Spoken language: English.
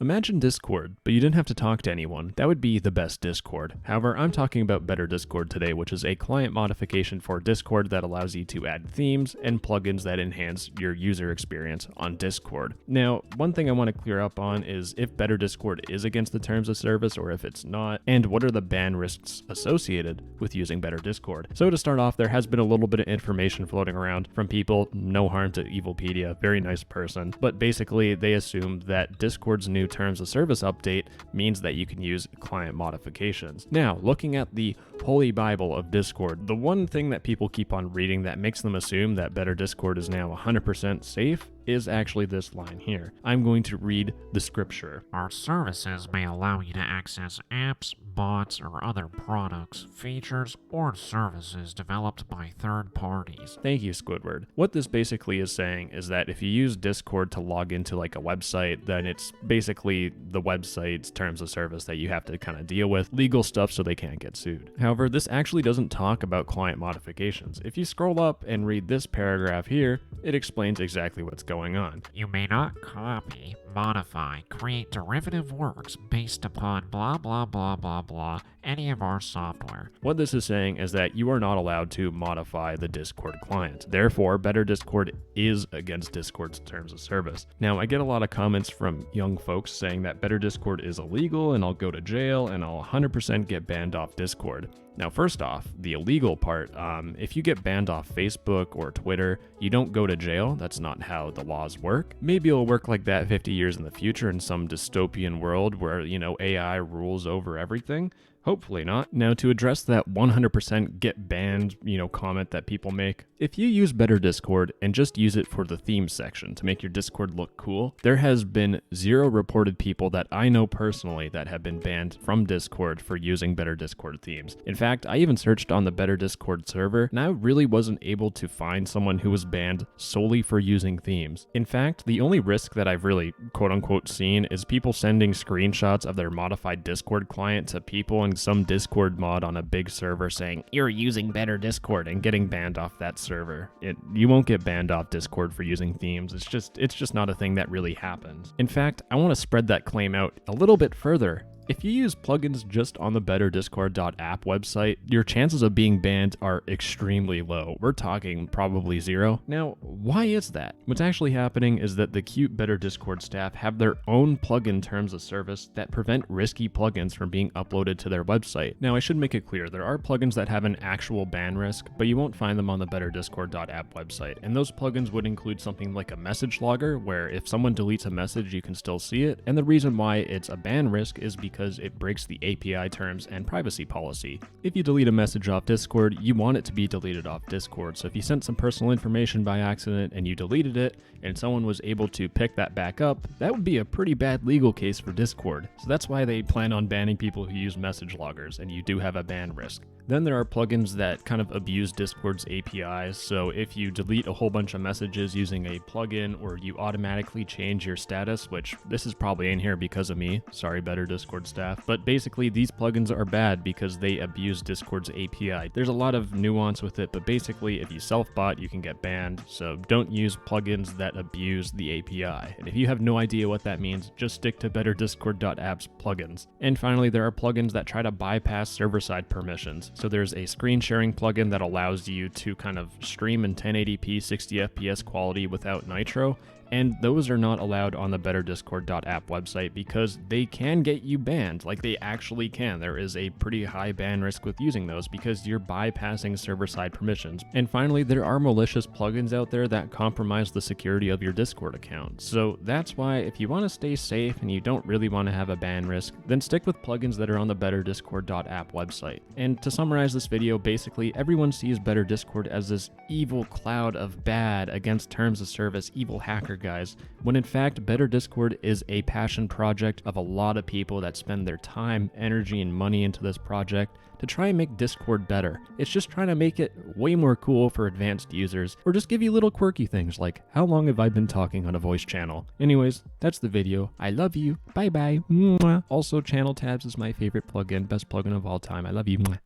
Imagine Discord, but you didn't have to talk to anyone. That would be the best Discord. However, I'm talking about Better Discord today, which is a client modification for Discord that allows you to add themes and plugins that enhance your user experience on Discord. Now, one thing I want to clear up on is if Better Discord is against the terms of service or if it's not, and what are the ban risks associated with using Better Discord. So to start off, there has been a little bit of information floating around from people, no harm to Evilpedia, very nice person, but basically they assumed that Discord's new terms of service update means that you can use client modifications. Now, looking at the Holy Bible of Discord, the one thing that people keep on reading that makes them assume that Better Discord is now 100% safe is actually this line here. I'm going to read the scripture. Our services may allow you to access apps, bots, or other products, features, or services developed by third parties. Thank you, Squidward. What this basically is saying is that if you use Discord to log into like a website, then it's basically the website's terms of service that you have to kind of deal with, legal stuff so they can't get sued. However, this actually doesn't talk about client modifications. If you scroll up and read this paragraph here, it explains exactly what's going on. You may not copy, modify, create derivative works based upon blah blah blah blah blah any of our software. What this is saying is that you are not allowed to modify the Discord client. Therefore, Better Discord is against Discord's terms of service. Now, I get a lot of comments from young folks saying that Better Discord is illegal and I'll go to jail and I'll 100% get banned off Discord. Now, first off, the illegal part, if you get banned off Facebook or Twitter, you don't go to jail. That's not how the laws work. Maybe it'll work like that 50 years in the future in some dystopian world where, AI rules over everything. Hopefully not. Now, to address that 100% get banned, comment that people make, if you use Better Discord and just use it for the theme section to make your Discord look cool, there has been 0 reported people that I know personally that have been banned from Discord for using Better Discord themes. In fact, I even searched on the Better Discord server, and I really wasn't able to find someone who was banned solely for using themes. In fact, the only risk that I've really quote-unquote seen is people sending screenshots of their modified Discord client to people in some Discord mod on a big server saying, "You're using Better Discord," and getting banned off that server. You won't get banned off Discord for using themes. It's just not a thing that really happens. In fact, I want to spread that claim out a little bit further. If you use plugins just on the betterdiscord.app website, your chances of being banned are extremely low. We're talking probably 0. Now, why is that? What's actually happening is that the cute Better Discord staff have their own plugin terms of service that prevent risky plugins from being uploaded to their website. Now, I should make it clear, there are plugins that have an actual ban risk, but you won't find them on the betterdiscord.app website. And those plugins would include something like a message logger, where if someone deletes a message, you can still see it. And the reason why it's a ban risk is because it breaks the API terms and privacy policy. If you delete a message off Discord, you want it to be deleted off Discord. So if you sent some personal information by accident and you deleted it, and someone was able to pick that back up, that would be a pretty bad legal case for Discord. So that's why they plan on banning people who use message loggers, and you do have a ban risk. Then there are plugins that kind of abuse Discord's APIs. So if you delete a whole bunch of messages using a plugin, or you automatically change your status, which this is probably in here because of me, sorry Better Discord staff, but basically these plugins are bad because they abuse Discord's API. There's a lot of nuance with it, but basically if you self-bot, you can get banned. So don't use plugins that abuse the API. And if you have no idea what that means, just stick to betterdiscord.app's plugins. And finally, there are plugins that try to bypass server-side permissions. So there's a screen sharing plugin that allows you to kind of stream in 1080p 60 FPS quality without Nitro, and those are not allowed on the betterdiscord.app website because they can get you banned. Like, they actually can. There is a pretty high ban risk with using those because you're bypassing server-side permissions. And finally, there are malicious plugins out there that compromise the security of your Discord account. So that's why if you want to stay safe and you don't really want to have a ban risk, then stick with plugins that are on the betterdiscord.app website. And to summarize this video, basically everyone sees Better Discord as this evil cloud of bad against terms of service, evil hacker guys, when in fact Better Discord is a passion project of a lot of people that spend their time, energy, and money into this project to try and make Discord better. It's just trying to make it way more cool for advanced users, or just give you little quirky things like, how long have I been talking on a voice channel? Anyways, that's the video. I love you. Bye bye. Mwah. Also, Channel Tabs is my favorite plugin, best plugin of all time. I love you. Mwah.